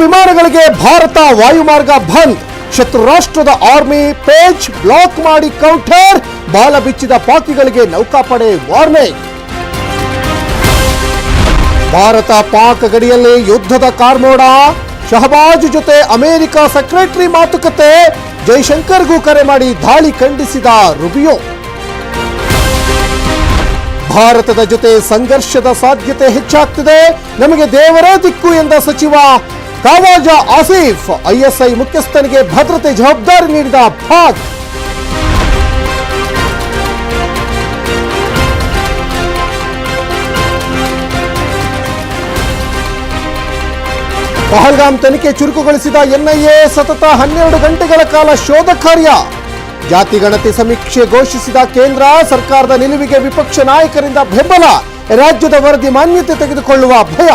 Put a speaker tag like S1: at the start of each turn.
S1: ವಿಮಾನಗಳಿಗೆ ಭಾರತ ವಾಯುಮಾರ್ಗ ಬಂದ್. ಶತ್ರು ರಾಷ್ಟ್ರದ ಆರ್ಮಿ ಪೇಜ್ ಬ್ಲಾಕ್ ಮಾಡಿ ಕೌಂಟರ್. ಬಾಲ ಬಿಚ್ಚಿದ ಪಾಕಿಗಳಿಗೆ ನೌಕಾಪಡೆ ವಾರ್ನಿಂಗ್. ಭಾರತ ಪಾಕ್ ಗಡಿಯಲ್ಲಿ ಯುದ್ಧದ ಕಾರ್ಮೋಡ. ಶಹಬಾಜ್ ಜೊತೆ ಅಮೆರಿಕ ಸೆಕ್ರೆಟರಿ ಮಾತುಕತೆ. ಜೈಶಂಕರ್ಗೂ ಕರೆ ಮಾಡಿ ದಾಳಿ ಖಂಡಿಸಿದ ರುಬಿಯೋ. ಭಾರತದ ಜೊತೆ ಸಂಘರ್ಷದ ಸಾಧ್ಯತೆ ಹೆಚ್ಚಾಗ್ತಿದೆ, ನಮಗೆ ದೇವರೇ ದಿಕ್ಕು ಎಂದ ಸಚಿವ ಖವಾಜಾ ಆಸಿಫ್. ಐಎಸ್ಐ ಮುಖ್ಯಸ್ಥನಿಗೆ ಭದ್ರತೆ ಜವಾಬ್ದಾರಿ ನೀಡಿದ ಪಾಕ್. ಪಹಲ್ಗಾಮ್ ತನಿಖೆ ಚುರುಕುಗೊಳಿಸಿದ ಎನ್ಐಎ. ಸತತ 12 ಗಂಟೆಗಳ ಕಾಲ ಶೋಧ ಕಾರ್ಯ. ಜಾತಿ ಗಣತಿ ಸಮೀಕ್ಷೆ ಘೋಷಿಸಿದ ಕೇಂದ್ರ. ಸರ್ಕಾರದ ನಿಲುವಿಗೆ ವಿಪಕ್ಷ ನಾಯಕರಿಂದ ಬೆಂಬಲ. ರಾಜ್ಯದ ವರದಿ ಮಾನ್ಯತೆ ತೆಗೆದುಕೊಳ್ಳುವ ಭಯ.